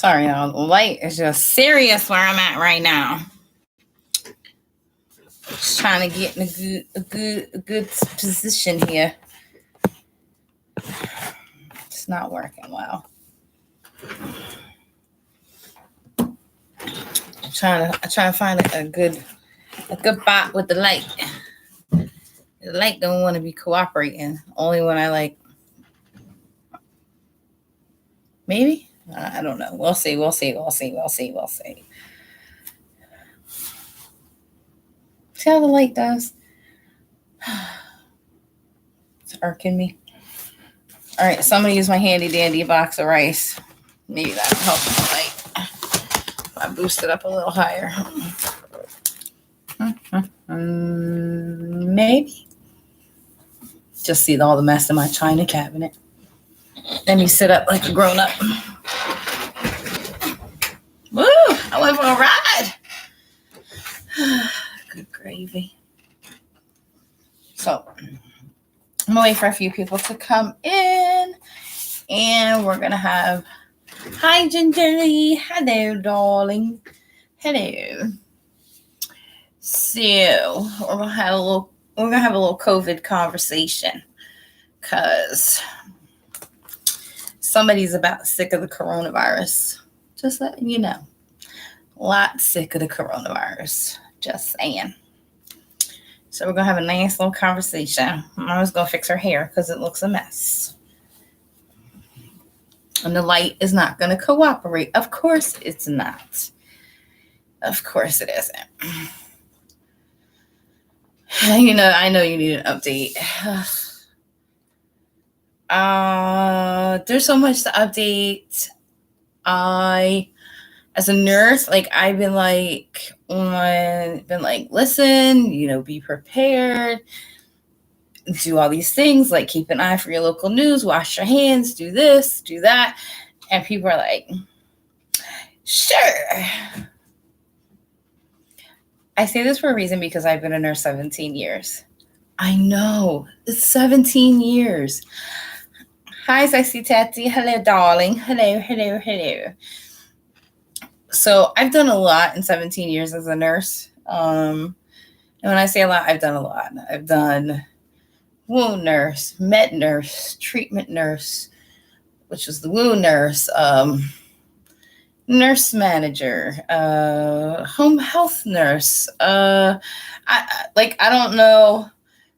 Sorry, y'all. The light is just serious where I'm at right now. Just trying to get in a good position here. It's not working well. I'm trying to find a good spot with the light. The light don't want to be cooperating. Only when I like. Maybe. I don't know. We'll see. See how the light does? It's irking me. All right, so I'm going to use my handy dandy box of rice. Maybe that'll help the light. I boost it up a little higher. Maybe. Just see all the mess in my china cabinet. Let me sit up like a grown up. Woo! I went for a ride. Good gravy. So, I'm gonna wait for a few people to come in, and we're gonna have. Hi, Gingerly. Hello, darling. Hello. So, we're gonna have a little COVID conversation, cause somebody's about sick of the coronavirus. Just letting you know. A lot sick of the coronavirus. Just saying. So we're going to have a nice little conversation. Mama's going to fix her hair because it looks a mess. And the light is not going to cooperate. Of course it's not. Of course it isn't. I know you need an update. There's so much to update. As a nurse, I've been listen, be prepared, do all these things, like keep an eye for your local news, wash your hands, do this, do that. And people are like, sure. I say this for a reason because I've been a nurse 17 years. I know, it's 17 years. Hi, Sexy Tatty. Hello, darling. Hello. So I've done a lot in 17 years as a nurse. And when I say a lot, I've done a lot. I've done wound nurse, med nurse, treatment nurse, which was the wound nurse, nurse manager, home health nurse. I don't know,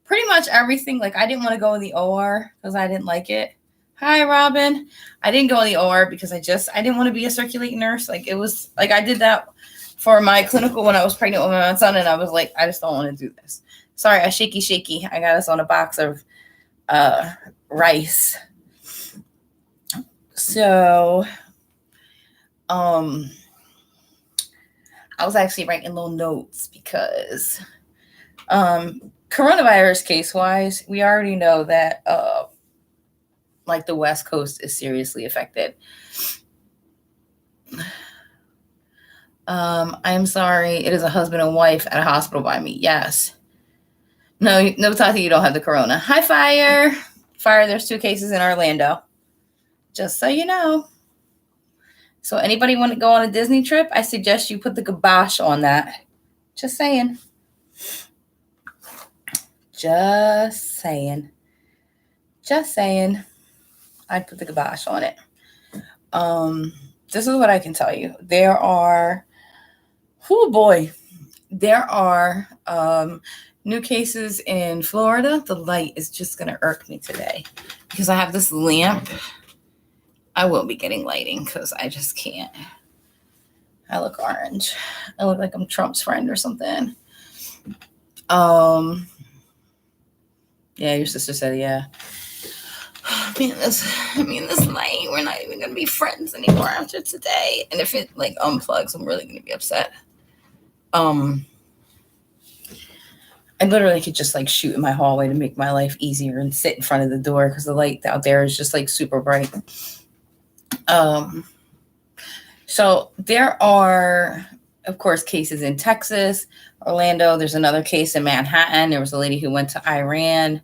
pretty much everything. I didn't want to go in the OR because I didn't like it. Hi, Robin. I didn't go in the OR because I didn't want to be a circulating nurse. It was I did that for my clinical when I was pregnant with my son, and I was like, I just don't want to do this. Sorry, I shaky. I got us on a box of rice. So, I was actually writing little notes because coronavirus case-wise, we already know that the West Coast is seriously affected. I'm sorry. It is a husband and wife at a hospital by me. Yes. No, Tati, you don't have the corona. Hi, Fire. Fire, there's 2 cases in Orlando. Just so you know. So anybody want to go on a Disney trip? I suggest you put the kibosh on that. Just saying. I'd put the kibosh on it. This is what I can tell you. There are new cases in Florida. The light is just going to irk me today because I have this lamp. I won't be getting lighting because I just can't. I look orange. I look like I'm Trump's friend or something. Yeah, your sister said, yeah. This light, we're not even going to be friends anymore after today. And if it unplugs, I'm really going to be upset. I literally could just shoot in my hallway to make my life easier and sit in front of the door because the light out there is just super bright. So there are, of course, cases in Texas, Orlando. There's another case in Manhattan. There was a lady who went to Iran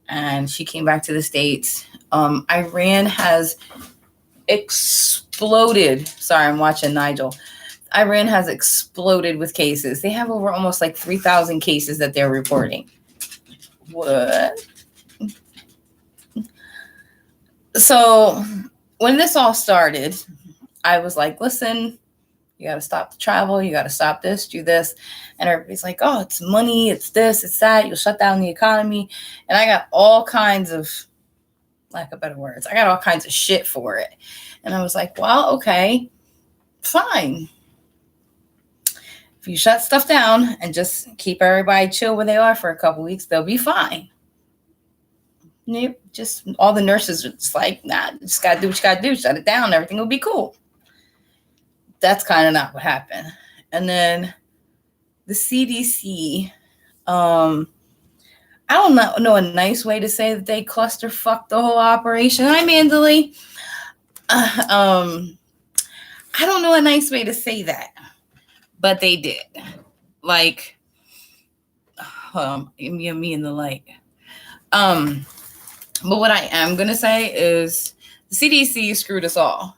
and she came back to the States. Iran has exploded exploded. Sorry, I'm watching Nigel. Iran has exploded with cases. They have over almost like 3,000 cases that they're reporting. What? So when this all started, I was like, listen, you got to stop the travel. You got to stop this, do this. And everybody's like, oh, it's money. It's this, it's that. You'll shut down the economy. And I got all kinds of, lack of better words, I got all kinds of shit for it. And I was like, well, okay, fine. If you shut stuff down and just keep everybody chill where they are for a couple weeks, they'll be fine. Just all the nurses are just like, nah, just got to do what you got to do. Shut it down. Everything will be cool. That's kind of not what happened. And then the CDC, I don't know a nice way to say that they clusterfucked the whole operation. Hi, Mandalay. I don't know a nice way to say that, but they did. Like, me in the light. But what I am going to say is the CDC screwed us all.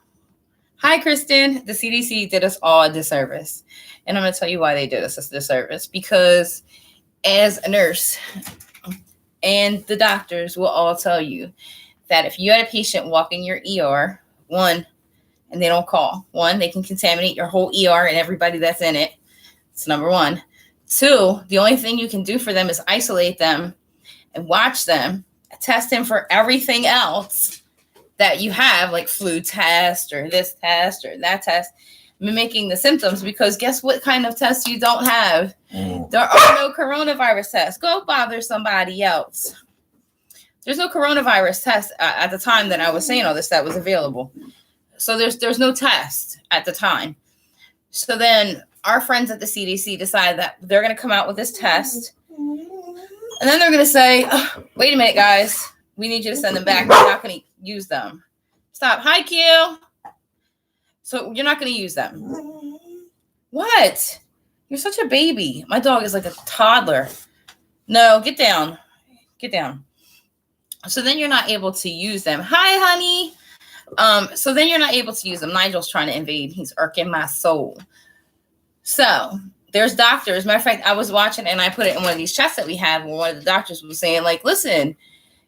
Hi, Kristen. The CDC did us all a disservice. And I'm going to tell you why they did us a disservice. Because as a nurse, and the doctors will all tell you that if you had a patient walk in your ER, one, and they don't call, one, they can contaminate your whole ER and everybody that's in it. It's number one. Two, the only thing you can do for them is isolate them and watch them, test them for everything else that you have, like flu test or this test or that test, mimicking the symptoms, because guess what kind of tests you don't have? There are no coronavirus tests. Go bother somebody else. There's no coronavirus test at the time that I was saying all this that was available. So there's no test at the time. So then our friends at the CDC decide that they're going to come out with this test. And then they're going to say, oh, wait a minute, guys. We need you to send them back. We're not going to use them. Stop. Hi, Q. So you're not going to use them. What? You're such a baby. My dog is like a toddler. No, get down. Get down. So then you're not able to use them. Hi, honey. So then you're not able to use them. Nigel's trying to invade. He's irking my soul. So there's doctors. Matter of fact, I was watching and I put it in one of these chats that we have where one of the doctors was saying, like, listen,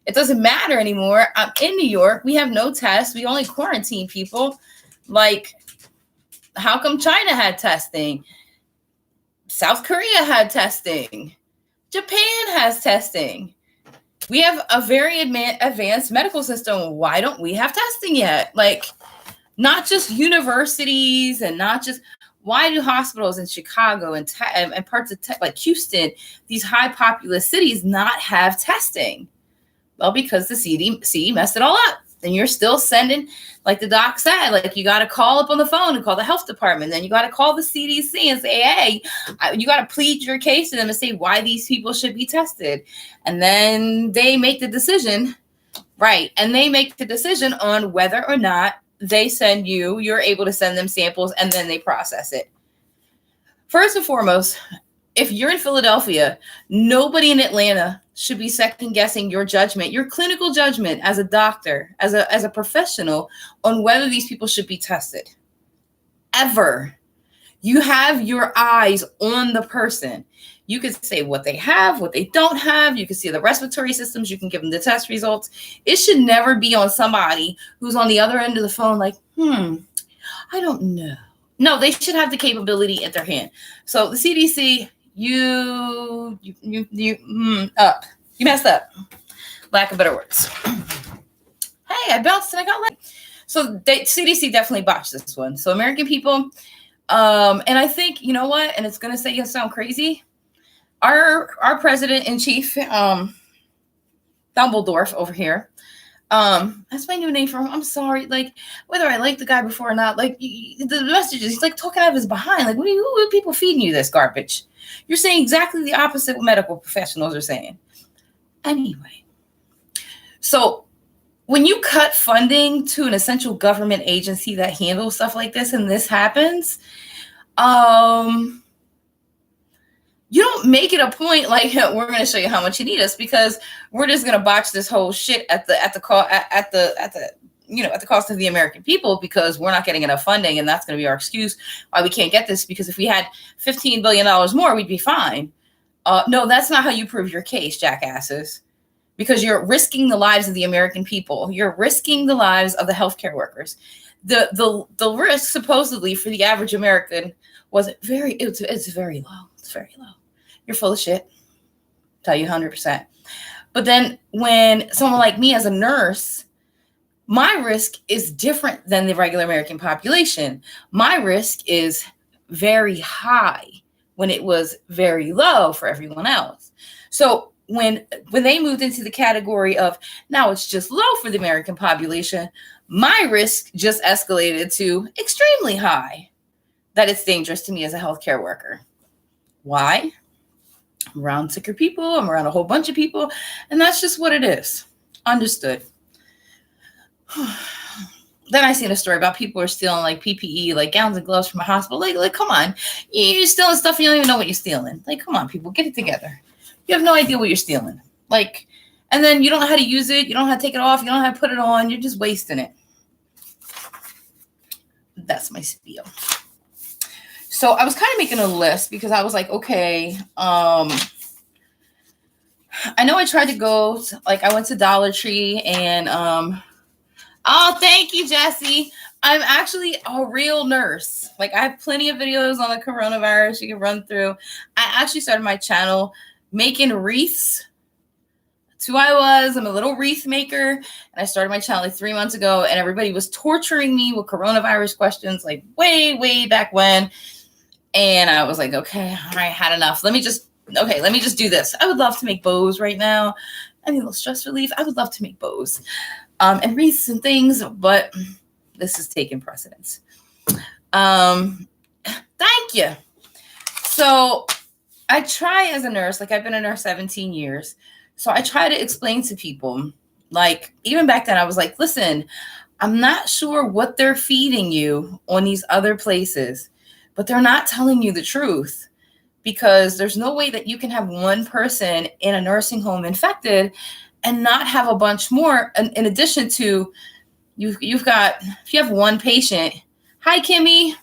it doesn't matter anymore. I'm in New York. We have no tests. We only quarantine people. Like, how come China had testing? South Korea had testing. Japan has testing. We have a very advanced medical system. Why don't we have testing yet? Like, not just universities and not just, why do hospitals in Chicago and parts of like Houston, these high populous cities, not have testing? Well, because the CDC messed it all up. And you're still sending, like the doc said, like you got to call up on the phone and call the health department. Then you got to call the CDC and say, hey, you got to plead your case to them and say why these people should be tested. And then they make the decision, right? And they make the decision on whether or not they send you, you're able to send them samples, and then they process it. First and foremost, if you're in Philadelphia, nobody in Atlanta should be second guessing your judgment, your clinical judgment as a doctor, as a professional, on whether these people should be tested. Ever. You have your eyes on the person. You can say what they have, what they don't have. You can see the respiratory systems. You can give them the test results. It should never be on somebody who's on the other end of the phone like, I don't know. No, they should have the capability at their hand. So the CDC, you messed up. Lack of better words. Hey, I bounced and I got late. So CDC definitely botched this one. So American people, and I think, you know what? And it's going to sound crazy. Our president in chief, Dumbledore over here. That's my new name for him. I'm sorry. Like, whether I like the guy before or not, like the messages, he's like talking out of his behind. Like, what are people feeding you this garbage? You're saying exactly the opposite what medical professionals are saying. Anyway, so when you cut funding to an essential government agency that handles stuff like this, and this happens, you don't make it a point like we're going to show you how much you need us, because we're just going to botch this whole shit at the at the cost of the American people, because we're not getting enough funding, and that's going to be our excuse why we can't get this, because if we had $15 billion more, we'd be fine. No, that's not how you prove your case, jackasses, because you're risking the lives of the American people. You're risking the lives of the healthcare workers. The risk supposedly for the average American it's very low. It's very low. You're full of shit. Tell you 100%. But then when someone like me as a nurse, my risk is different than the regular American population. My risk is very high when it was very low for everyone else. So when they moved into the category of now it's just low for the American population, my risk just escalated to extremely high, that it's dangerous to me as a healthcare worker. Why? I'm around sicker people. I'm around a whole bunch of people. And that's just what it is. Understood. Then I seen a story about people are stealing like PPE, like gowns and gloves from a hospital. Like, come on. You're stealing stuff. You don't even know what you're stealing. Like, come on, people, get it together. You have no idea what you're stealing. Like, and then you don't know how to use it. You don't know how to take it off. You don't know how to put it on. You're just wasting it. That's my spiel. So I was kind of making a list because I was like, okay, I know I tried to go, I went to Dollar Tree and, oh, thank you, Jessie. I'm actually a real nurse. Like, I have plenty of videos on the coronavirus you can run through. I actually started my channel making wreaths. That's who I was. I'm a little wreath maker. And I started my channel like 3 months ago, and everybody was torturing me with coronavirus questions, like way, way back when. And I was like, okay, all right, had enough. Let me just do this. I would love to make bows right now. I need a little stress relief. I would love to make bows and wreaths and things, but this is taking precedence. Thank you. So I try as a nurse, like I've been a nurse 17 years. So I try to explain to people, like even back then I was like, listen, I'm not sure what they're feeding you on these other places, but they're not telling you the truth, because there's no way that you can have one person in a nursing home infected and not have a bunch more. In addition to you've got, if you have one patient, hi, Kimmy.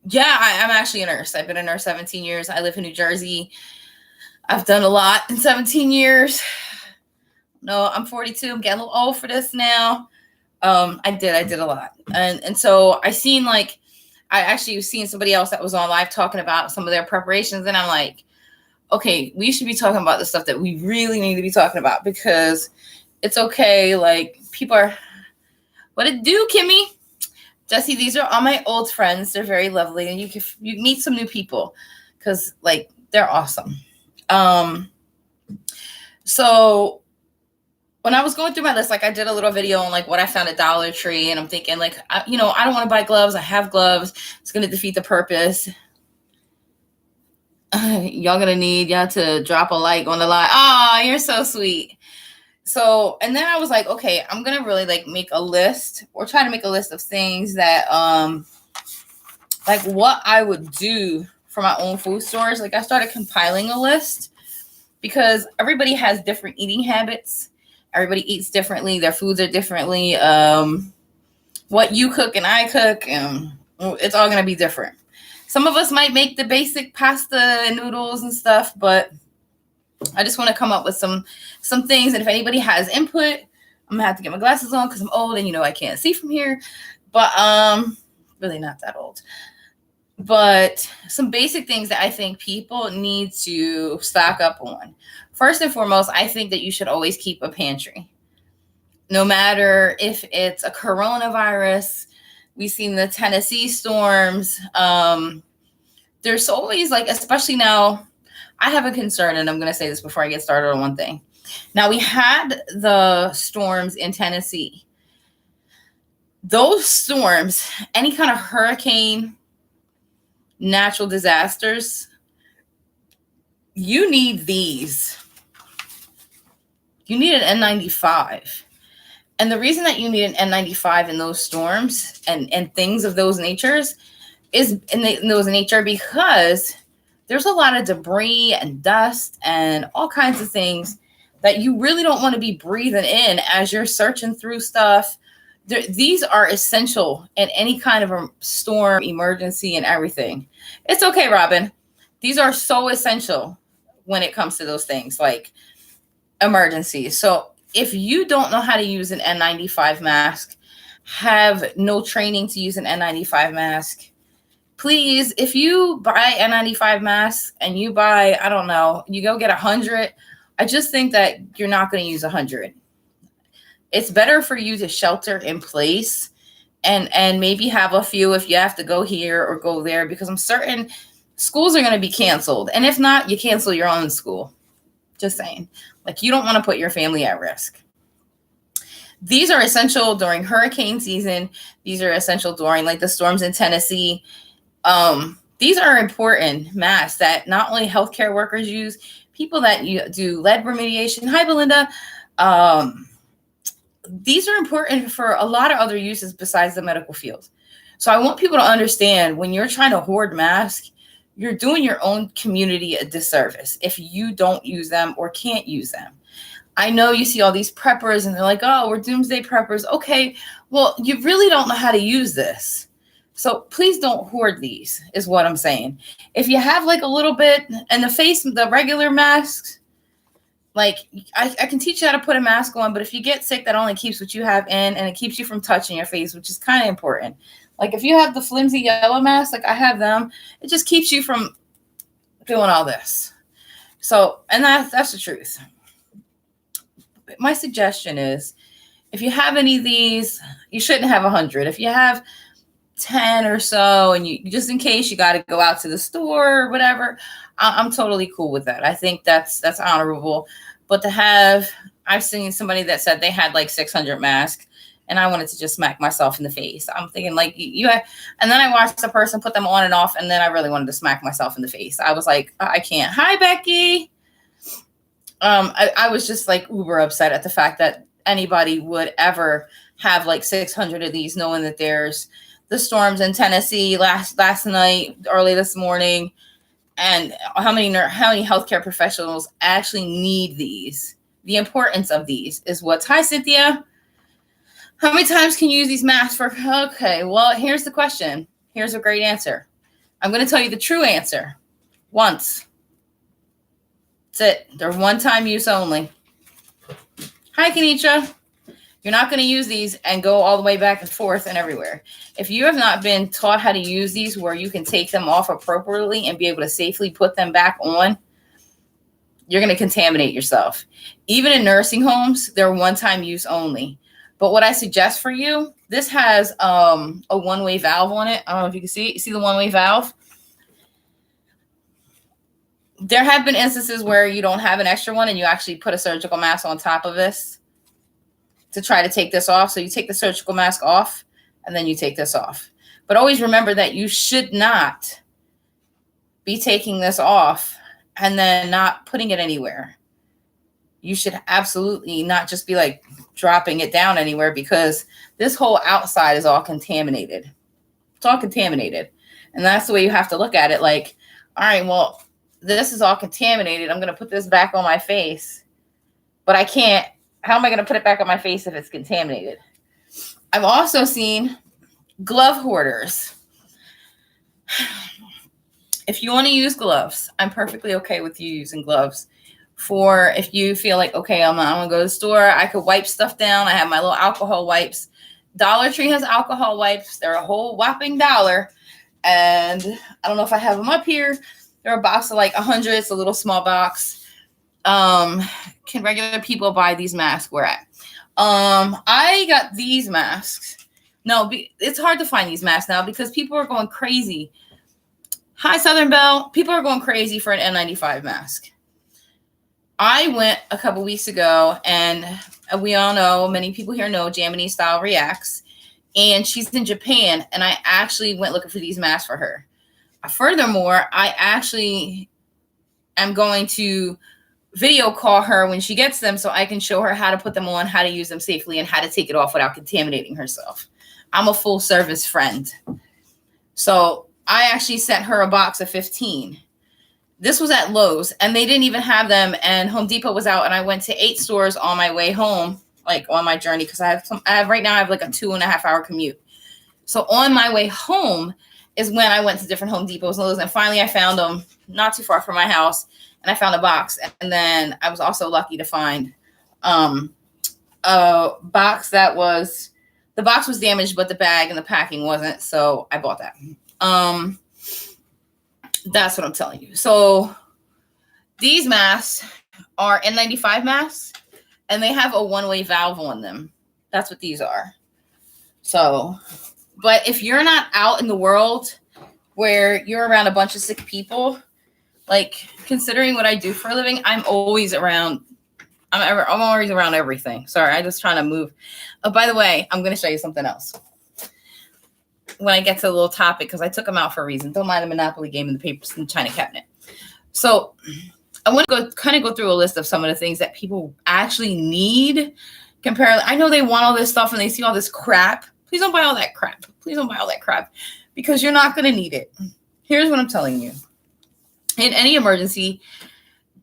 Yeah, I'm actually a nurse. I've been a nurse 17 years. I live in New Jersey. I've done a lot in 17 years. No, I'm 42. I'm getting a little old for this now. I did a lot. And so I actually seen somebody else that was on live talking about some of their preparations. And I'm like, okay, we should be talking about the stuff that we really need to be talking about, because it's okay. Like, people are, what it do, Kimmy? Jessie, these are all my old friends. They're very lovely. And you meet some new people, because like, they're awesome. So when I was going through my list, like I did a little video on like what I found at Dollar Tree, and I'm thinking like, I don't want to buy gloves. I have gloves. It's going to defeat the purpose. Y'all going to need to drop a like on the live. Oh, you're so sweet. So, and then I was like, okay, I'm going to really like make a list, or try to make a list of things that, like what I would do for my own food stores. Like I started compiling a list, because everybody has different eating habits. Everybody eats differently. Their foods are differently. What you cook and I cook, it's all going to be different. Some of us might make the basic pasta and noodles and stuff, but I just want to come up with some things. And if anybody has input, I'm going to have to get my glasses on because I'm old and, I can't see from here. But really not that old. But some basic things that I think people need to stock up on. First and foremost, I think that you should always keep a pantry. No matter if it's a coronavirus, we've seen the Tennessee storms. There's always like, especially now, I have a concern, and I'm going to say this before I get started on one thing. Now, we had the storms in Tennessee. Those storms, any kind of hurricane, natural disasters, you need these. You need an N95. And the reason that you need an N95 in those storms and things of those natures is in those nature, because there's a lot of debris and dust and all kinds of things that you really don't want to be breathing in as you're searching through stuff. These are essential in any kind of a storm, emergency, and everything. It's okay, Robin. These are so essential when it comes to those things like emergencies. So if you don't know how to use an N95 mask, have no training to use an N95 mask, please, if you buy N95 masks and you buy, I don't know, you go get 100, I just think that you're not going to use 100. It's better for you to shelter in place and maybe have a few if you have to go here or go there, because I'm certain schools are going to be canceled. And if not, you cancel your own school. Just saying. Like, you don't want to put your family at risk. These are essential during hurricane season. These are essential during like the storms in Tennessee. These are important masks that not only healthcare workers use, people that do lead remediation. Hi, Belinda. These are important for a lot of other uses besides the medical field. So I want people to understand, when you're trying to hoard masks, you're doing your own community a disservice if you don't use them or can't use them. I know you see all these preppers and they're like, oh, we're doomsday preppers. Okay, well, you really don't know how to use this. So please don't hoard these, is what I'm saying. If you have like a little bit, and the regular masks, like I can teach you how to put a mask on, but if you get sick, that only keeps what you have in, and it keeps you from touching your face, which is kind of important. Like if you have the flimsy yellow mask, like I have them, it just keeps you from doing all this. So, and that's the truth. My suggestion is, if you have any of these, you shouldn't have 100. If you have 10 or so, and you just in case you got to go out to the store or whatever, I'm totally cool with that. I think that's honorable. But to have, I've seen somebody that said they had like 600 masks, and I wanted to just smack myself in the face. I'm thinking like and then I watched the person put them on and off, and then I really wanted to smack myself in the face. I was like, I can't. Hi, Becky. I was just like uber upset at the fact that anybody would ever have like 600 of these, knowing that there's the storms in Tennessee last night, early this morning, and how many healthcare professionals actually need these. The importance of these is what's. Hi, Cynthia. How many times can you use these masks for? Okay, well, here's the question. Here's a great answer. I'm going to tell you the true answer. Once. That's it. They're one-time use only. Hi, Kenisha. You're not going to use these and go all the way back and forth and everywhere. If you have not been taught how to use these where you can take them off appropriately and be able to safely put them back on, you're going to contaminate yourself. Even in nursing homes, they're one-time use only. But what I suggest for you, this has a one-way valve on it. I don't know if you can see the one-way valve. There have been instances where you don't have an extra one and you actually put a surgical mask on top of this to try to take this off. So you take the surgical mask off and then you take this off. But always remember that you should not be taking this off and then not putting it anywhere. You should absolutely not just be like dropping it down anywhere, because this whole outside is all contaminated. It's all contaminated. And that's the way you have to look at it. Like, all right, well, this is all contaminated. I'm going to put this back on my face, but I can't. How am I going to put it back on my face if it's contaminated? I've also seen glove hoarders. If you want to use gloves, I'm perfectly okay with you using gloves. For if you feel like, okay, I'm going to go to the store, I could wipe stuff down. I have my little alcohol wipes. Dollar Tree has alcohol wipes. They're a whole whopping $1. And I don't know if I have them up here. They're a box of like 100. It's a little small box. Can regular people buy these masks? Where at? I got these masks. No, it's hard to find these masks now because people are going crazy. Hi, Southern Belle. People are going crazy for an N95 mask. I went a couple weeks ago, and we all know, many people here know, Japanese Style Reacts, and she's in Japan, and I actually went looking for these masks for her. Furthermore, I actually am going to video call her when she gets them so I can show her how to put them on, how to use them safely, and how to take it off without contaminating herself. I'm a full service friend. So I actually sent her a box of 15. This was at Lowe's, and they didn't even have them, and Home Depot was out, and I went to 8 stores on my way home, like on my journey, because right now I have like a 2.5 hour commute. So on my way home is when I went to different Home Depots and Lowe's, and finally I found them not too far from my house, and I found a box. And then I was also lucky to find a box the box was damaged, but the bag and the packing wasn't. So I bought that. That's what I'm telling you. So these masks are N95 masks, and they have a one-way valve on them. That's what these are. So, but if you're not out in the world where you're around a bunch of sick people, like considering what I do for a living, I'm always around everything. Sorry, I just trying to move. Oh, by the way, I'm going to show you something else when I get to the little topic, because I took them out for a reason. Don't mind the Monopoly game and the papers in the china cabinet. So I want to go through a list of some of the things that people actually need. I know they want all this stuff and they see all this crap. Please don't buy all that crap. Please don't buy all that crap, because you're not going to need it. Here's what I'm telling you. In any emergency,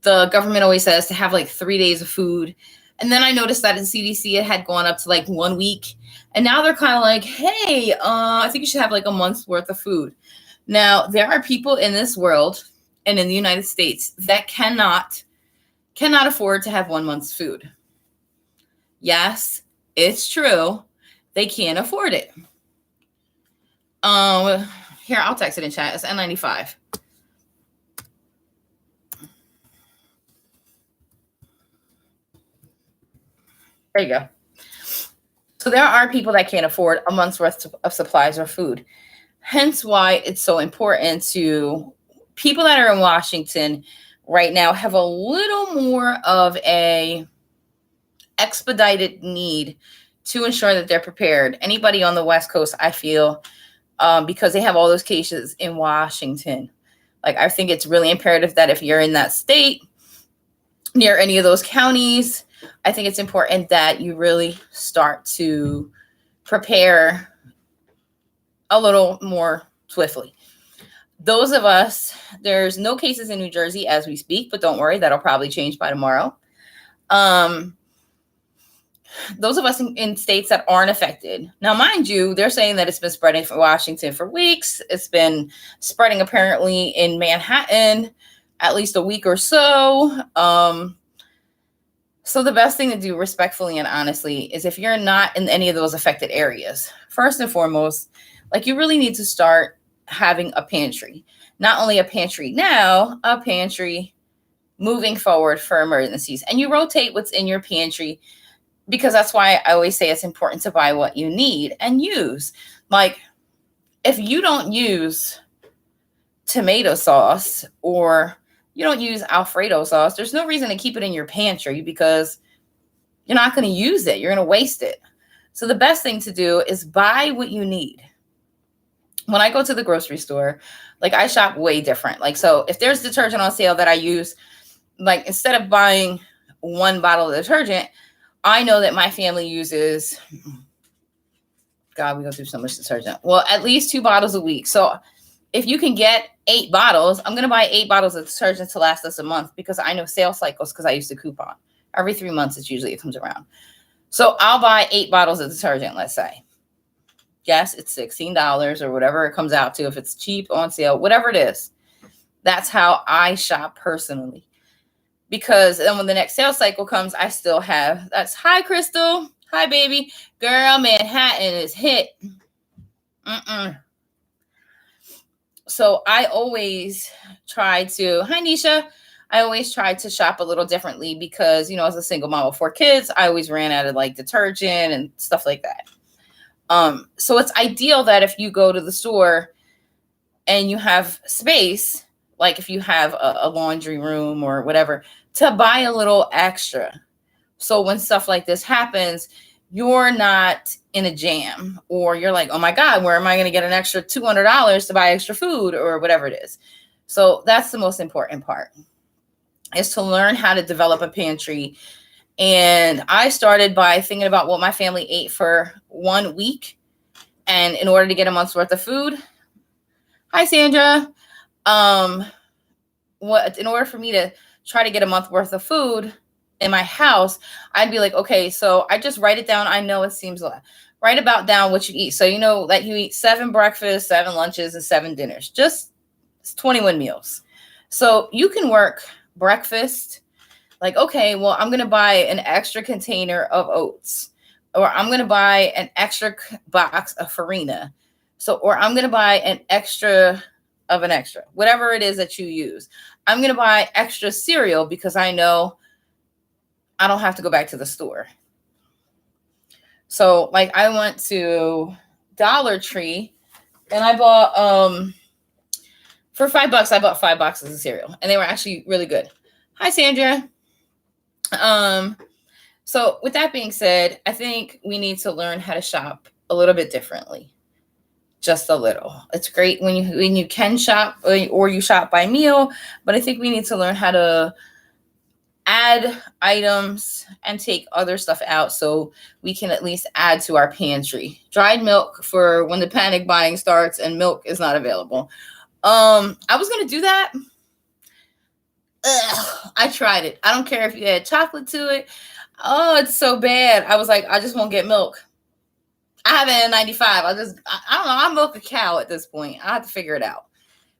the government always says to have like 3 days of food. And then I noticed that in CDC, it had gone up to like 1 week. And now they're kind of like, hey, I think you should have like a month's worth of food. Now, there are people in this world and in the United States that cannot afford to have 1 month's food. Yes, it's true. They can't afford it. Here, I'll text it in chat. It's N95. There you go. So there are people that can't afford a month's worth of supplies or food. Hence why it's so important to people that are in Washington right now have a little more of a expedited need to ensure that they're prepared. Anybody on the West Coast, I feel, because they have all those cases in Washington. Like, I think it's really imperative that if you're in that state, near any of those counties, I think it's important that you really start to prepare a little more swiftly. Those of us, there's no cases in New Jersey as we speak, but don't worry, that'll probably change by tomorrow. Those of us in states that aren't affected. Now, mind you, they're saying that it's been spreading from Washington for weeks. It's been spreading apparently in Manhattan at least a week or so. So the best thing to do, respectfully and honestly, is if you're not in any of those affected areas, first and foremost, like, you really need to start having a pantry. Not only a pantry now, a pantry moving forward for emergencies. And you rotate what's in your pantry, because that's why I always say it's important to buy what you need and use. Like, if you don't use tomato sauce or you don't use Alfredo sauce, there's no reason to keep it in your pantry, because you're not going to use it. You're going to waste it. So the best thing to do is buy what you need. When I go to the grocery store, like, I shop way different. Like, so if there's detergent on sale that I use, like, instead of buying 1 bottle of detergent, I know that my family uses, God, we go through so much detergent. Well, at least 2 bottles a week. So if you can get 8 bottles, I'm going to buy 8 bottles of detergent to last us a month, because I know sales cycles, because I used to coupon. Every 3 months, it comes around. So I'll buy 8 bottles of detergent, let's say. Yes, it's $16 or whatever it comes out to, if it's cheap, on sale, whatever it is. That's how I shop personally. Because then when the next sales cycle comes, I still have, hi, Crystal. Hi, baby. Girl, Manhattan is hit. So I always try to, hi, Nisha. I always try to shop a little differently, because, as a single mom of 4 kids, I always ran out of like detergent and stuff like that. So it's ideal that if you go to the store and you have space, like if you have a laundry room or whatever, to buy a little extra. So when stuff like this happens, you're not in a jam, or you're like, oh my God, where am I going to get an extra $200 to buy extra food or whatever it is? So that's the most important part, is to learn how to develop a pantry. And I started by thinking about what my family ate for 1 week. And in order to get a month's worth of food, hi, Sandra. When what in order for me to try to get a month worth of food in my house, I'd be like, okay, so I just write it down. I know it seems a lot. Write about down what you eat. So you know that you eat 7 breakfasts, 7 lunches, and 7 dinners. Just 21 meals. So you can work breakfast. Like, okay, well, I'm going to buy an extra container of oats, or I'm going to buy an extra box of farina. So, or I'm going to buy an extra of an extra, whatever it is that you use. I'm going to buy extra cereal because I know I don't have to go back to the store. So like I went to Dollar Tree and I bought, for $5, I bought 5 boxes of cereal and they were actually really good. Hi, Sandra. So with that being said, I think we need to learn how to shop a little bit differently. Just a little. It's great when you can shop or you shop by meal, but I think we need to learn how to add items and take other stuff out so we can at least add to our pantry. Dried milk for when the panic buying starts and milk is not available. I was going to do that. I tried it. I don't care if you add chocolate to it. Oh, it's so bad. I was like, I just won't get milk. I have it at 95. I don't know. I milk a cow at this point. I have to figure it out.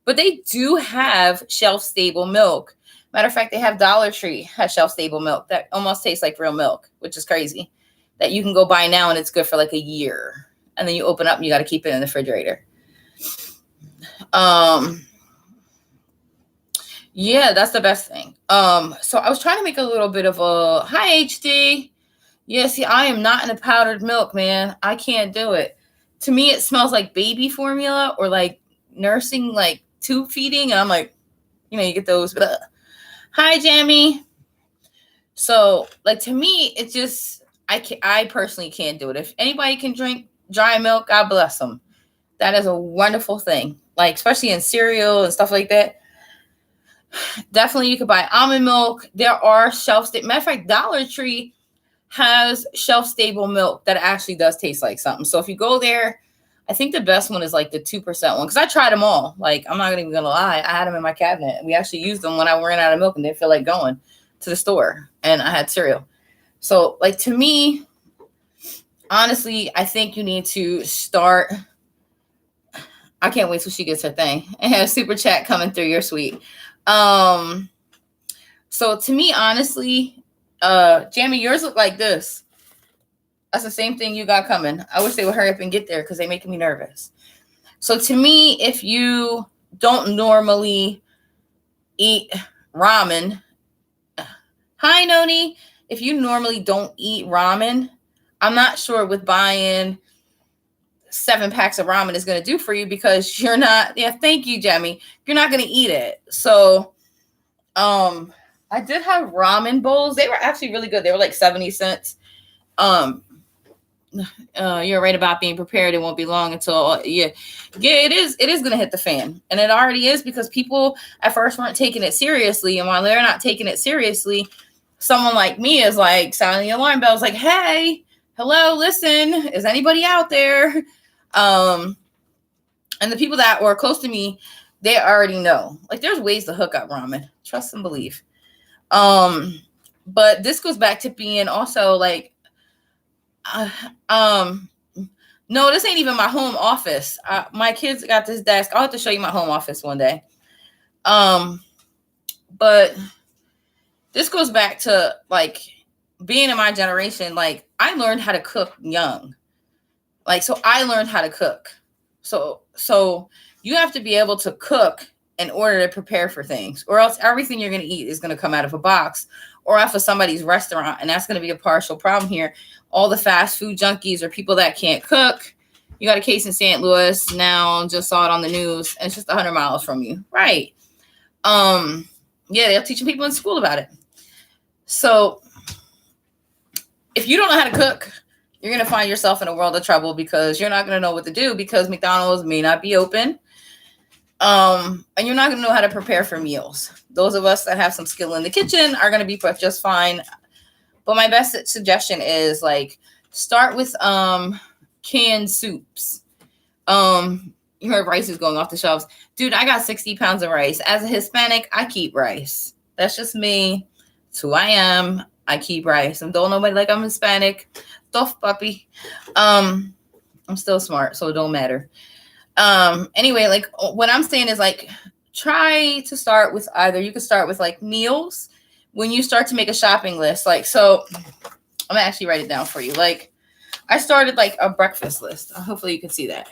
But they do have shelf-stable milk. Matter of fact, they have Dollar Tree has shelf-stable milk that almost tastes like real milk, which is crazy. That you can go buy now and it's good for like a year. And then you open up and you got to keep it in the refrigerator. Yeah, that's the best thing. So I was trying to make a little bit of a hi HD. Yeah, see, I am not in a powdered milk, man. I can't do it. To me, it smells like baby formula or like nursing, like tube feeding. And I'm like, you know, you get those. Hi, Jamie. So, like, to me, it's just, I personally can't do it. If anybody can drink dry milk, God bless them. That is a wonderful thing. Like, especially in cereal and stuff like that. Definitely, you could buy almond milk. There are shelf-stable. Matter of fact, Dollar Tree has shelf-stable milk that actually does taste like something. So if you go there, I think the best one is like the 2% one. Because I tried them all. Like, I'm not even going to lie. I had them in my cabinet. We actually used them when I ran out of milk and didn't feel like going to the store. And I had cereal. So, like, to me, honestly, I think you need to start. I can't wait till she gets her thing. And have super chat coming through. You're sweet. So to me, honestly, Jamie, yours look like this. That's the same thing you got coming. I wish they would hurry up and get there because they're making me nervous. So to me, if you don't normally eat ramen, hi Noni. If you normally don't eat ramen, I'm not sure with buying 7 packs of ramen is going to do for you because you're not. Yeah, thank you, Jamie. You're not going to eat it. So, I did have ramen bowls. They were actually really good. They were like 70 cents. You're right about being prepared. It won't be long until it is going to hit the fan, and it already is because people at first weren't taking it seriously, and while they're not taking it seriously, someone like me is like sounding the alarm bells, like, "Hey, hello, listen, is anybody out there?" And the people that were close to me, they already know. Like, there's ways to hook up ramen. Trust and believe. But this goes back to being also like, no, this ain't even my home office. My kids got this desk. I'll have to show you my home office one day. But this goes back to like being in my generation. Like, I learned how to cook young. Like, so I learned how to cook. So you have to be able to cook in order to prepare for things, or else everything you're going to eat is going to come out of a box or off of somebody's restaurant. And that's going to be a partial problem here. All the fast food junkies or people that can't cook. You got a case in St. Louis now, just saw it on the news, and it's just 100 miles from you. Right. Yeah, they're teaching people in school about it. So if you don't know how to cook, you're going to find yourself in a world of trouble because you're not going to know what to do because McDonald's may not be open. And you're not going to know how to prepare for meals. Those of us that have some skill in the kitchen are going to be just fine. But my best suggestion is like start with canned soups. You heard rice is going off the shelves. Dude, I got 60 pounds of rice. As a Hispanic, I keep rice. That's just me. It's who I am. I keep rice. And don't nobody like I'm Hispanic. Tough puppy. I'm still smart, so it don't matter. Anyway, like what I'm saying is like try to start with either you could start with like meals when you start to make a shopping list. Like, so I'm gonna actually write it down for you. Like I started like a breakfast list. Hopefully you can see that.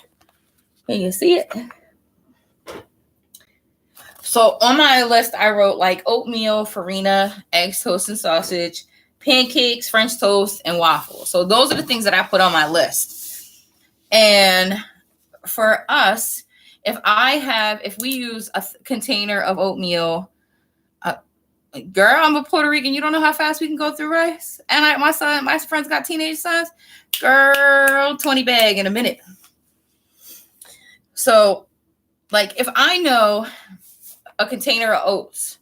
Can you see it? So on my list, I wrote like oatmeal, farina, eggs, toast, and sausage, pancakes, French toast, and waffles. So those are the things that I put on my list. And for us, if we use a container of oatmeal, girl, I'm a Puerto Rican. You don't know how fast we can go through rice. And my friends got teenage sons. Girl, 20 bag in a minute. So, like, if I know a container of oats,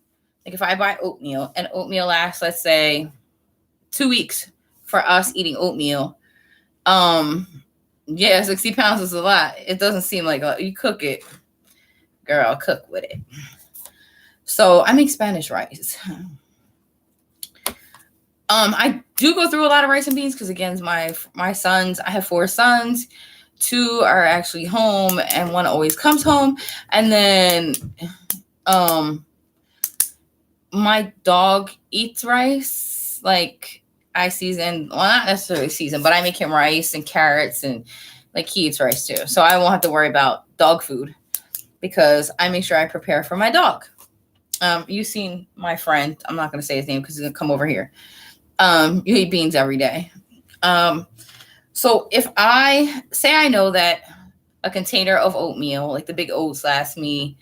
like if I buy oatmeal and oatmeal lasts, let's say 2 weeks for us eating oatmeal. Yeah, 60 pounds is a lot. It doesn't seem like you cook it. Girl, cook with it. So I make Spanish rice. I do go through a lot of rice and beans because again, my sons, I have 4 sons. 2 are actually home and 1 always comes home. And then my dog eats rice. Like I season, well, not necessarily season, but I make him rice and carrots and like he eats rice too. So I won't have to worry about dog food because I make sure I prepare for my dog. You've seen my friend. I'm not going to say his name because he's going to come over here. You eat beans every day. So if I say I know that a container of oatmeal, like the big oats, lasts me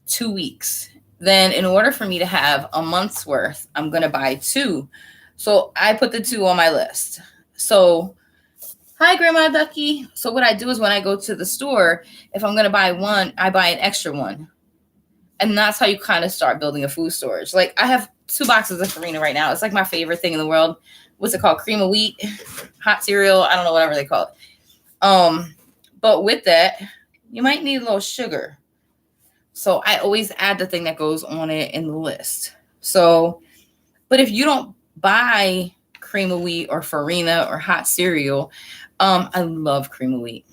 2 weeks, then in order for me to have a month's worth, I'm going to buy 2. So I put the 2 on my list. So, hi, Grandma Ducky. So what I do is when I go to the store, if I'm going to buy 1, I buy an extra 1. And that's how you kind of start building a food storage. Like I have 2 boxes of farina right now. It's like my favorite thing in the world. What's it called? Cream of wheat, hot cereal. I don't know, whatever they call it. But with that, you might need a little sugar. So I always add the thing that goes on it in the list. So, but if you don't buy cream of wheat or farina or hot cereal, I love cream of wheat.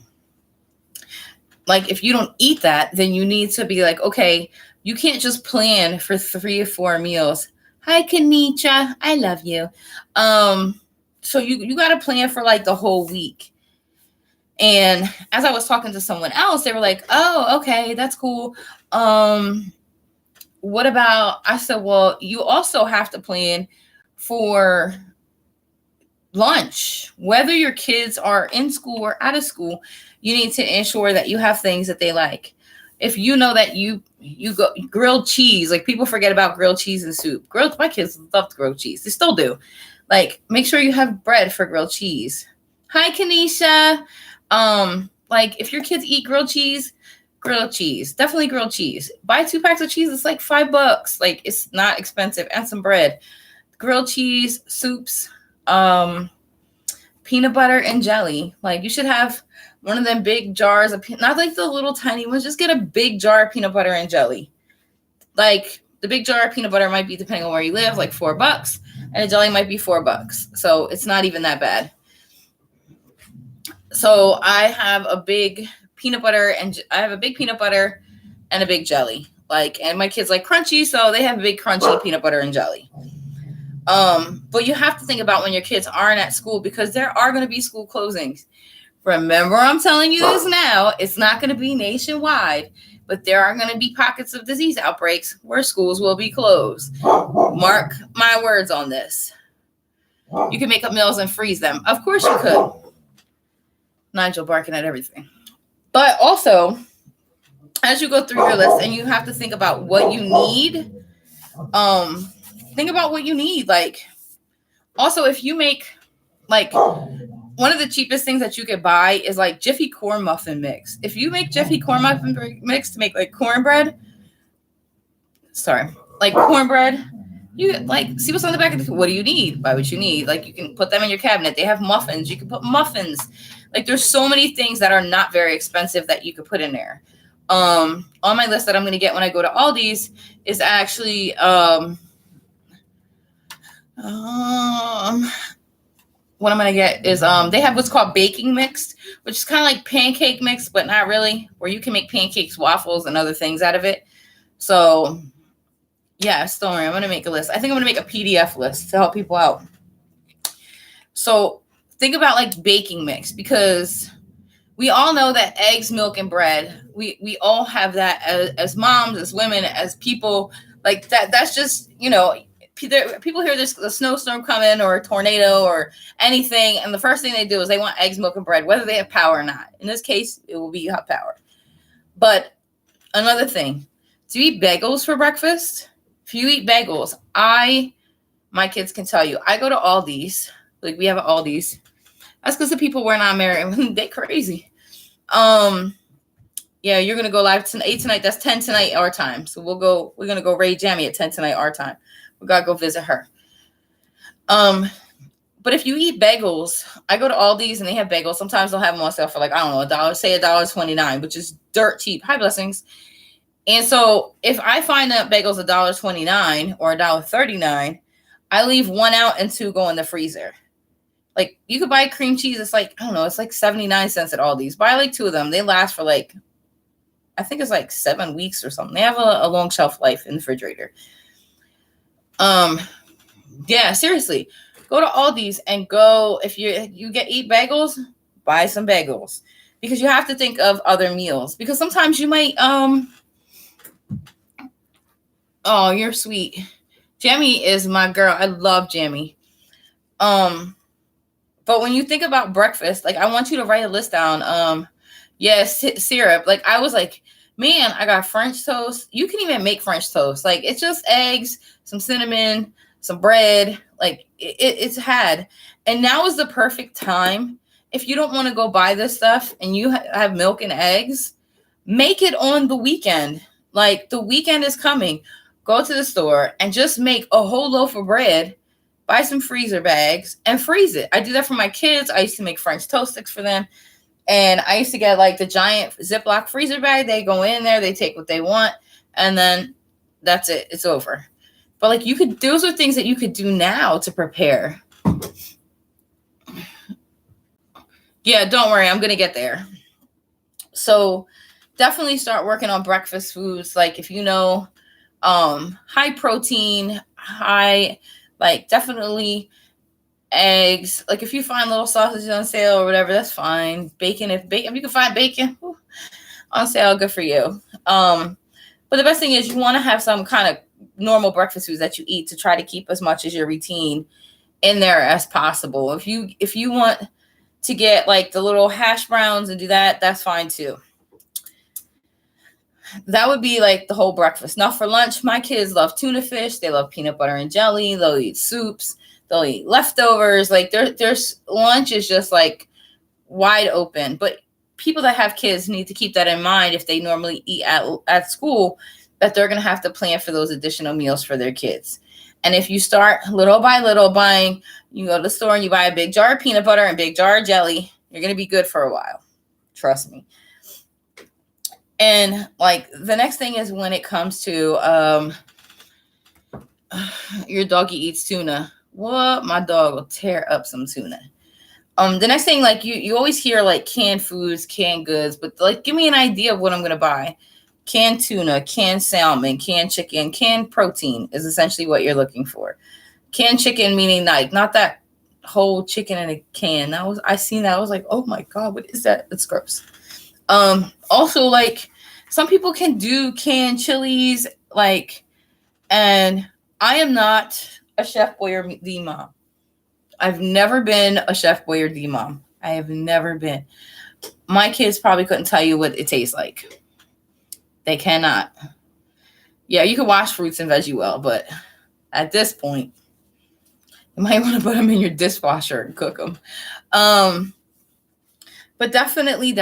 Like if you don't eat that, then you need to be like, okay, you can't just plan for 3 or 4 meals. Hi, Kanisha. I love you. So you got to plan for like the whole week. And as I was talking to someone else, they were like, oh, okay, that's cool. What about, I said, well, you also have to plan for lunch, whether your kids are in school or out of school, you need to ensure that you have things that they like. If you know that you go grilled cheese, like people forget about grilled cheese and soup. My kids loved grilled cheese. They still do. Like make sure you have bread for grilled cheese. Hi, Kanisha. Like if your kids eat grilled cheese, definitely grilled cheese. Buy 2 packs of cheese. It's like $5. Like it's not expensive. And some bread, grilled cheese, soups, peanut butter and jelly. Like you should have one of them big jars of, not like the little tiny ones, just get a big jar of peanut butter and jelly. Like the big jar of peanut butter might be, depending on where you live, like $4, and a jelly might be $4. So it's not even that bad. So I have a big peanut butter and a big jelly. Like, and my kids like crunchy, so they have a big crunchy peanut butter and jelly. But you have to think about when your kids aren't at school because there are going to be school closings. Remember, I'm telling you this now. It's not going to be nationwide, but there are going to be pockets of disease outbreaks where schools will be closed. Mark my words on this. You can make up meals and freeze them. Of course you could. Nigel barking at everything. But also, as you go through your list and you have to think about what you need, think about what you need. Like, also, if you make, like, one of the cheapest things that you could buy is like Jiffy corn muffin mix. If you make Jiffy corn muffin mix to make like cornbread, You like see what's on the back of the. What do you need? Why would you need? Like you can put them in your cabinet. They have muffins. You can put muffins. Like there's so many things that are not very expensive that you could put in there. On my list that I'm going to get when I go to Aldi's is actually what I'm going to get is they have what's called baking mix, which is kind of like pancake mix, but not really, where you can make pancakes, waffles, and other things out of it. So yeah, don't worry, I'm going to make a list. I think I'm going to make a PDF list to help people out. So think about like baking mix, because we all know that eggs, milk, and bread, we all have that as moms, as women, as people, like that. That's just, people hear this a snowstorm coming or a tornado or anything, and the first thing they do is they want eggs, milk, and bread, whether they have power or not. In this case, it will be you have power. But another thing, do you eat bagels for breakfast? If you eat bagels, my kids can tell you, I go to Aldi's, like we have Aldi's. That's because the people we're not married. They crazy. Yeah, you're gonna go live 8 tonight. That's 10 tonight our time. So we're gonna go raid Jamie at 10 tonight our time. We gotta go visit her. But if you eat bagels, I go to Aldi's and they have bagels. Sometimes they'll have them on sale for like, I don't know, $1, say $1.29, which is dirt cheap. Hi, blessings. And so if I find that bagels $1.29 or $1.39, I leave one out and two go in the freezer. Like you could buy cream cheese. It's like, I don't know, it's like 79 cents at Aldi's. Buy like two of them. They last for like, I think it's like 7 weeks or something. They have a long shelf life in the refrigerator. Yeah, seriously, go to Aldi's and go, if you eat bagels, buy some bagels, because you have to think of other meals, because sometimes you might, oh, you're sweet. Jamie is my girl. I love Jamie. But when you think about breakfast, like I want you to write a list down. Yes, syrup. Like I was like, man, I got French toast. You can even make French toast. Like it's just eggs, some cinnamon, some bread. Like it's had. And now is the perfect time. If you don't want to go buy this stuff and you have milk and eggs, make it on the weekend. Like the weekend is coming. Go to the store and just make a whole loaf of bread. Buy some freezer bags and freeze it. I do that for my kids. I used to make French toast sticks for them. And I used to get like the giant Ziploc freezer bag. They go in there, they take what they want, and then that's it. It's over. But like those are things that you could do now to prepare. Yeah, don't worry. I'm going to get there. So definitely start working on breakfast foods. Like if you know, high protein, high, like definitely eggs. Like if you find little sausages on sale or whatever, that's fine. Bacon, if you can find bacon on sale, good for you. But the best thing is you want to have some kind of normal breakfast foods that you eat to try to keep as much as your routine in there as possible. If you want to get like the little hash browns and do that, that's fine too. That would be like the whole breakfast. Now for lunch, my kids love tuna fish. They love peanut butter and jelly. They'll eat soups. They'll eat leftovers. Like there's lunch is just like wide open. But people that have kids need to keep that in mind if they normally eat at school, that they're going to have to plan for those additional meals for their kids. And if you start little by little buying, you go to the store and you buy a big jar of peanut butter and a big jar of jelly, you're going to be good for a while. Trust me. And like the next thing is when it comes to your doggy eats tuna. What? My dog will tear up some tuna. The next thing, like you always hear like canned foods, canned goods, but like give me an idea of what I'm gonna buy. Canned tuna, canned salmon, canned chicken, canned protein is essentially what you're looking for. Canned chicken meaning like not that whole chicken in a can. I seen that. I was like, oh my God, what is that? It's gross. Also, like some people can do canned chilies, like, and I am not a Chef Boyardee mom. I've never been a Chef Boyardee mom. I have never been. My kids probably couldn't tell you what it tastes like. They cannot. Yeah, you can wash fruits and veggie well, but at this point, you might want to put them in your dishwasher and cook them. But definitely,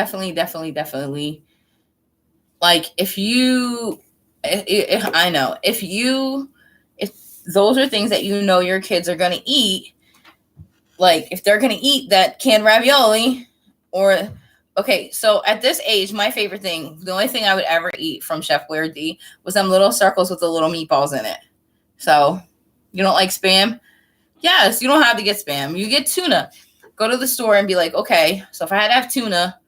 like if those are things that you know your kids are going to eat. Like if they're going to eat that canned ravioli or okay, so at this age, my favorite thing, the only thing I would ever eat from Chef Boyardee was them little circles with the little meatballs in it. So you don't like Spam? Yes, you don't have to get Spam. You get tuna. Go to the store and be like, okay, so if I had to have tuna,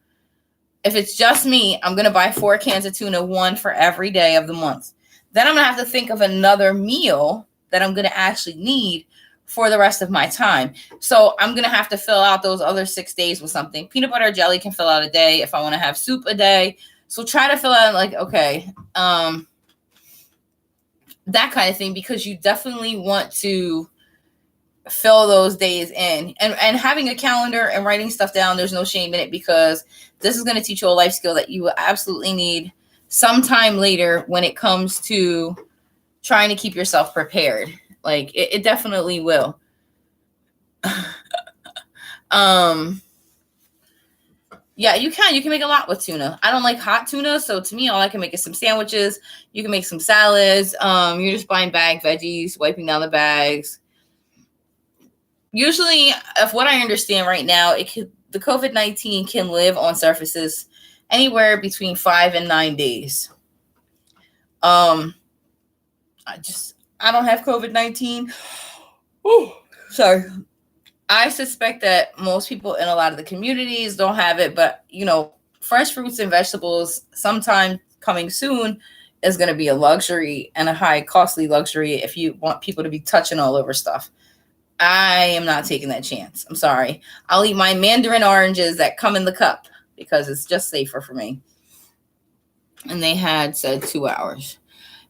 if it's just me, I'm going to buy 4 cans of tuna, 1 for every day of the month. Then I'm going to have to think of another meal that I'm going to actually need for the rest of my time. So I'm going to have to fill out those other 6 days with something. Peanut butter jelly can fill out a day if I want to have soup a day. So try to fill out like, okay, that kind of thing, because you definitely want to fill those days in, and having a calendar and writing stuff down, there's no shame in it, because this is going to teach you a life skill that you will absolutely need sometime later when it comes to trying to keep yourself prepared. Like it definitely will. Yeah, you can make a lot with tuna. I don't like hot tuna, so to me all I can make is some sandwiches. You can make some salads. You're just buying bagged veggies, wiping down the bags. Usually, of what I understand right now, the COVID-19 can live on surfaces anywhere between 5 and 9 days. I don't have COVID-19. Sorry. I suspect that most people in a lot of the communities don't have it, but fresh fruits and vegetables sometime coming soon is going to be a luxury, and a high costly luxury if you want people to be touching all over stuff. I am not taking that chance. I'm sorry. I'll eat my mandarin oranges that come in the cup because it's just safer for me. And they had said 2 hours.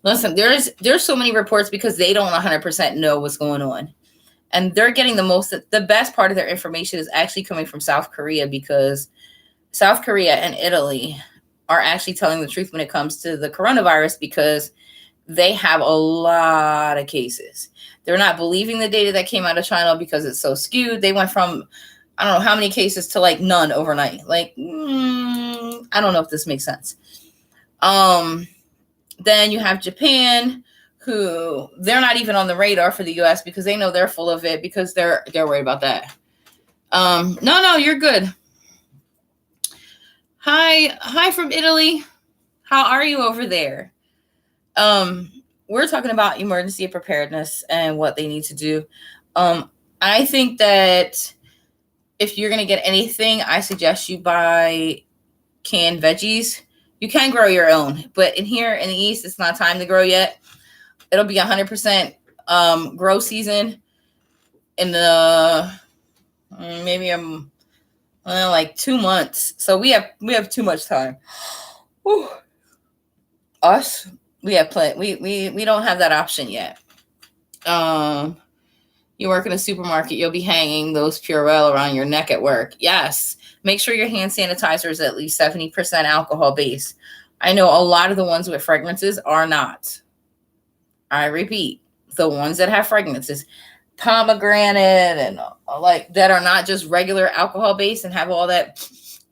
Listen, there's so many reports because they don't 100% know what's going on. And they're getting the best part of their information is actually coming from South Korea, because South Korea and Italy are actually telling the truth when it comes to the coronavirus, because they have a lot of cases. They're not believing the data that came out of China because it's so skewed. They went from, I don't know how many cases to like none overnight. Like, I don't know if this makes sense. Then you have Japan, who they're not even on the radar for the U.S. because they know they're full of it, because they're worried about that. No, you're good. Hi from Italy. How are you over there? We're talking about emergency preparedness and what they need to do. I think that if you're going to get anything, I suggest you buy canned veggies. You can grow your own, but here in the East, it's not time to grow yet. It'll be 100% grow season in maybe like 2 months. So we have too much time. Whew. Us, we have plenty. We don't have that option yet. You work in a supermarket, you'll be hanging those Purell around your neck at work. Yes. Make sure your hand sanitizer is at least 70% alcohol based. I know a lot of the ones with fragrances are not. I repeat, the ones that have fragrances, pomegranate and like that are not just regular alcohol based and have all that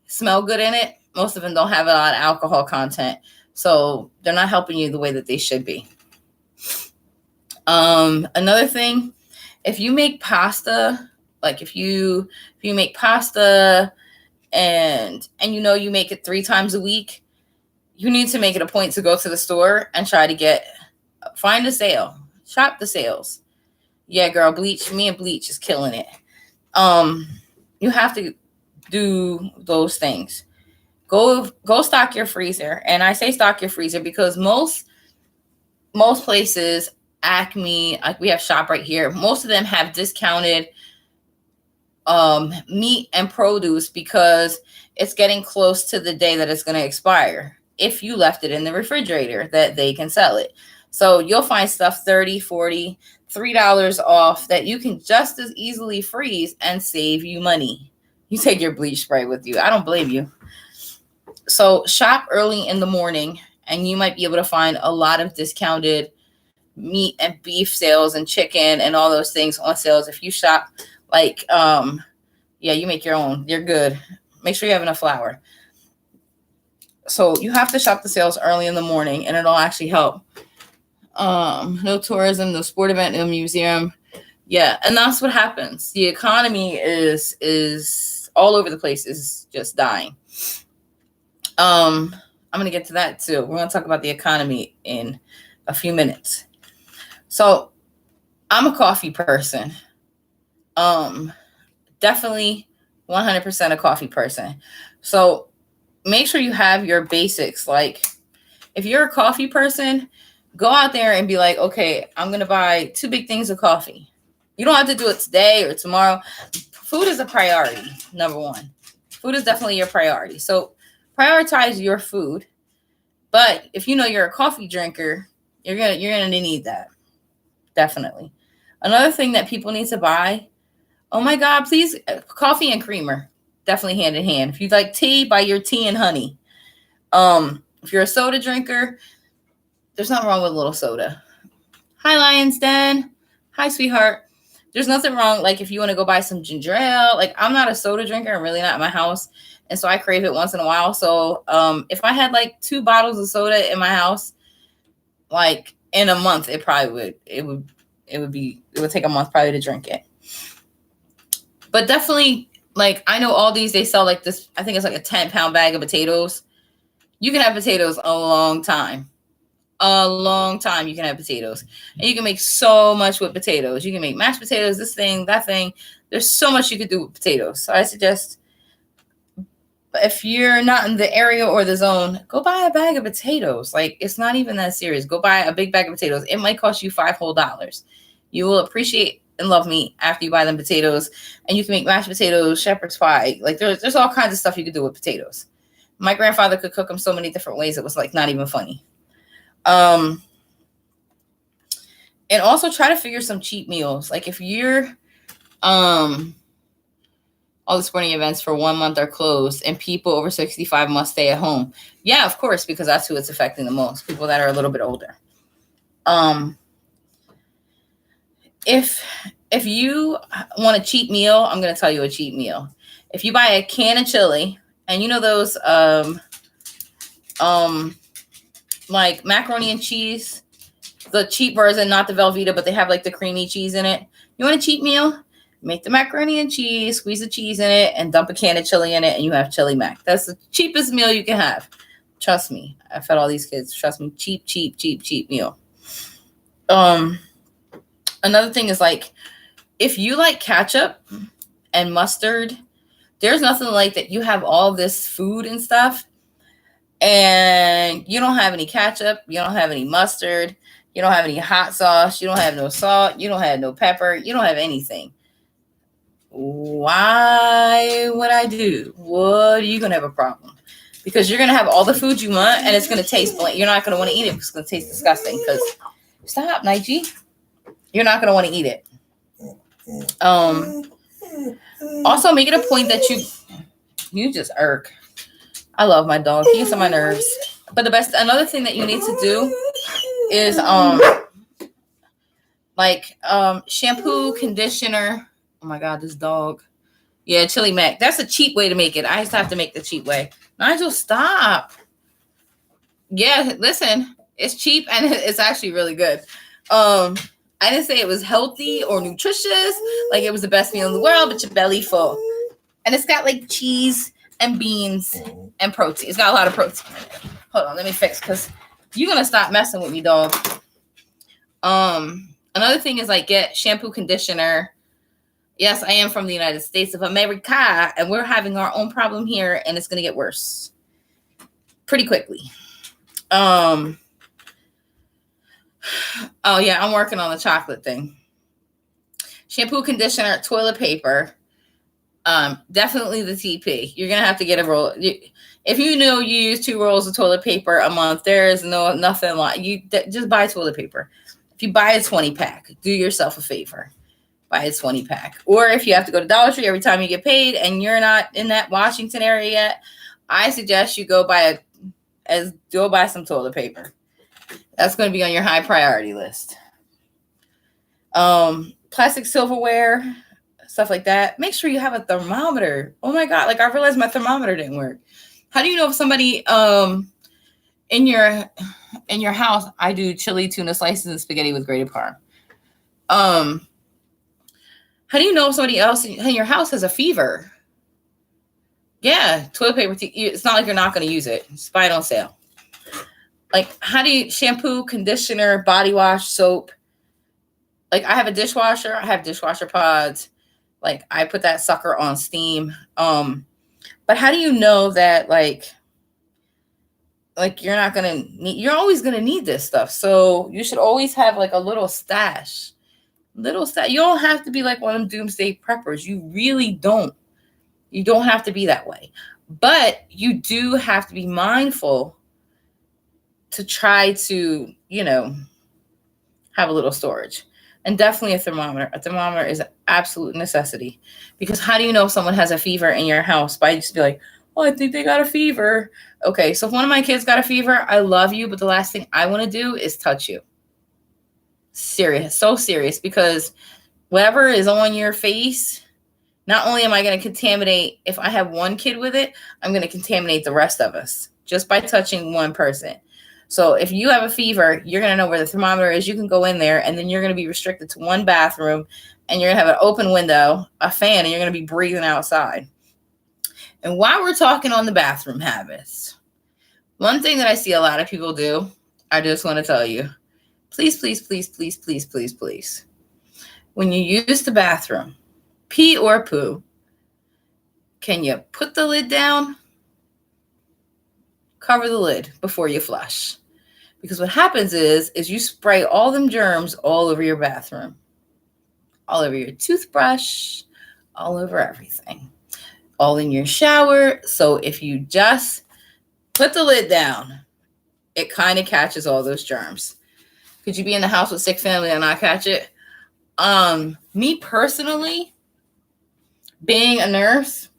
smell good in it. Most of them don't have a lot of alcohol content. So they're not helping you the way that they should be. Another thing, if you make pasta, like if you make pasta and you make it 3 times a week, you need to make it a point to go to the store and try to find a sale, shop the sales. Yeah, girl, bleach. Me and bleach is killing it. You have to do those things. Go stock your freezer. And I say stock your freezer because most places, Acme, like we have Shop right here, most of them have discounted meat and produce because it's getting close to the day that it's going to expire. If you left it in the refrigerator, that they can sell it. So you'll find stuff $30, $40, $3 off that you can just as easily freeze and save you money. You take your bleach spray with you. I don't blame you. So shop early in the morning and you might be able to find a lot of discounted meat and beef sales and chicken and all those things on sales. If you shop like, you make your own, you're good. Make sure you have enough flour. So you have to shop the sales early in the morning and it'll actually help. No tourism, no sport event, no museum. Yeah, and that's what happens. The economy is all over the place, is just dying. I'm gonna get to that too. We're gonna talk about the economy in a few minutes. So I'm a coffee person. Definitely 100% a coffee person. So make sure you have your basics. Like, if you're a coffee person, go out there and be like, okay, I'm going to buy 2 big things of coffee. You don't have to do it today or tomorrow. Food is a priority, number one. Food is definitely your priority. So prioritize your food. But if you know you're a coffee drinker, you're gonna need that. Definitely. Another thing that people need to buy, oh my God, please, coffee and creamer. Definitely hand in hand. If you like tea, buy your tea and honey. If you're a soda drinker, there's nothing wrong with a little soda. Hi, Lion's Den. Hi, sweetheart. There's nothing wrong. Like, if you want to go buy some ginger ale, like, I'm not a soda drinker. I'm really not in my house. And so I crave it once in a while. So if I had like 2 bottles of soda in my house, like in a month, it would take a month probably to drink it. But definitely, like, I know Aldi's, they sell like this, I think it's like a 10-pound bag of potatoes. You can have potatoes a long time. A long time you can have potatoes. And you can make so much with potatoes. You can make mashed potatoes, this thing, that thing. There's so much you could do with potatoes. So I suggest, if you're not in the area or the zone, go buy a bag of potatoes. Like, it's not even that serious. Go buy a big bag of potatoes. It might cost you $5 whole. You will appreciate and love me after you buy them potatoes. And you can make mashed potatoes, shepherd's pie. Like, there's all kinds of stuff you could do with potatoes. My grandfather could cook them so many different ways. It was like not even funny. And also try to figure some cheap meals. Like, if you're, all the sporting events for 1 month are closed and people over 65 must stay at home. Yeah, of course, because that's who it's affecting the most. People that are a little bit older. If you want a cheap meal, I'm going to tell you a cheap meal. If you buy a can of chili, and you know those, like macaroni and cheese, the cheap version, not the Velveeta, but they have like the creamy cheese in it. You want a cheap meal? Make the macaroni and cheese, squeeze the cheese in it, and dump a can of chili in it, and you have chili mac. That's the cheapest meal you can have. Trust me. I fed all these kids. Trust me. Cheap meal. Another thing is, like, if you like ketchup and mustard, there's nothing like that. You have all this food and stuff, and you don't have any ketchup, you don't have any mustard, you don't have any hot sauce, you don't have no salt, you don't have no pepper, you don't have anything. Why would I do? What are you going to have a problem? Because you're going to have all the food you want, and it's going to taste bland. You're not going to want to eat it because it's going to taste disgusting. Because, stop, Nige. You're not going to want to eat it. Also, make it a point that you just irk. I love my dog. He gets on my nerves. But another thing that you need to do is shampoo, conditioner. Oh my God, this dog. Yeah, chili mac. That's a cheap way to make it. I just have to make the cheap way. Nigel, stop. Yeah, listen, it's cheap and it's actually really good. I didn't say it was healthy or nutritious, like it was the best meal in the world, but your belly full. And it's got like cheese and beans and protein. It's got a lot of protein in it. Hold on, let me fix, because you're going to stop messing with me, dog. Another thing is, like, get shampoo, conditioner. Yes, I am from the United States of America, and we're having our own problem here, and it's going to get worse pretty quickly. Oh, yeah, I'm working on the chocolate thing. Shampoo, conditioner, toilet paper. Definitely the TP. You're going to have to get a roll. If you know you use 2 rolls of toilet paper a month, there is nothing like you. Just buy toilet paper. If you buy a 20-pack, do yourself a favor. Buy a 20-pack. Or if you have to go to Dollar Tree every time you get paid and you're not in that Washington area yet, I suggest you go buy some toilet paper. That's going to be on your high priority list. Plastic silverware, stuff like that. Make sure you have a thermometer. Oh my God, like I realized my thermometer didn't work. How do you know if somebody in in your house, I do chili, tuna slices, and spaghetti with grated parm. How do you know if somebody else in your house has a fever? Yeah, toilet paper. It's not like you're not going to use it. Just buy it on sale. Like, how do you shampoo, conditioner, body wash, soap? Like, I have a dishwasher. I have dishwasher pods. Like, I put that sucker on steam. But how do you know that like you're not gonna need? You're always gonna need this stuff. So you should always have like a little stash. Little stash. You don't have to be like one of them doomsday preppers. You really don't. You don't have to be that way. But you do have to be mindful to try to, have a little storage. And definitely a thermometer. A thermometer is an absolute necessity. Because how do you know if someone has a fever in your house? By just be like, oh, I think they got a fever. Okay, so if one of my kids got a fever, I love you, but the last thing I want to do is touch you. Serious. So serious. Because whatever is on your face, not only am I going to contaminate, if I have one kid with it, I'm going to contaminate the rest of us just by touching one person. So if you have a fever, you're going to know where the thermometer is. You can go in there, and then you're going to be restricted to one bathroom, and you're going to have an open window, a fan, and you're going to be breathing outside. And while we're talking on the bathroom habits, one thing that I see a lot of people do, I just want to tell you, please, please, please, please, please, please, please, when you use the bathroom, pee or poo, can you put the lid down? Cover the lid before you flush. Because what happens is you spray all them germs all over your bathroom, all over your toothbrush, all over everything, all in your shower. So if you just put the lid down, it kind of catches all those germs. Could you be in the house with sick family and not catch it? Me personally, being a nurse,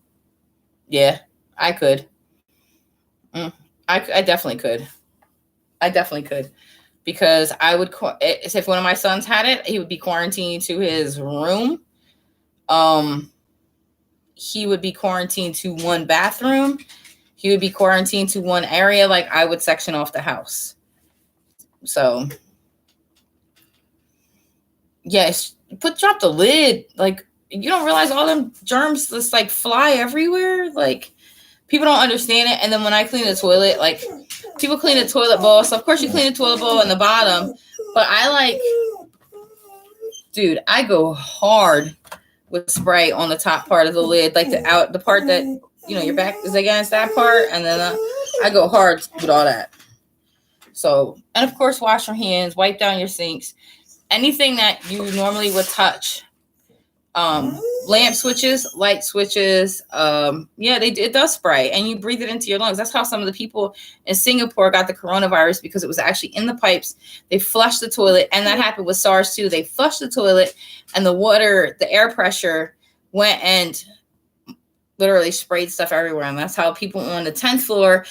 yeah, I could. I definitely could. I definitely could. Because I would, if one of my sons had it, he would be quarantined to his room. He would be quarantined to one bathroom. He would be quarantined to one area. Like, I would section off the house. So, yes, drop the lid. Like, you don't realize all them germs just like fly everywhere. Like, people don't understand it. And then when I clean the toilet, like, people clean the toilet bowl. So, of course, you clean the toilet bowl in the bottom. But I go hard with spray on the top part of the lid. Like, the part that, your back is against that part. And then I go hard with all that. So, and of course, wash your hands. Wipe down your sinks. Anything that you normally would touch. Lamp switches, light switches, it does spray, and you breathe it into your lungs. That's how some of the people in Singapore got the coronavirus, because it was actually in the pipes. They flushed the toilet, and that happened with SARS too. They flushed the toilet, and the air pressure went and literally sprayed stuff everywhere. And that's how people on the 10th floor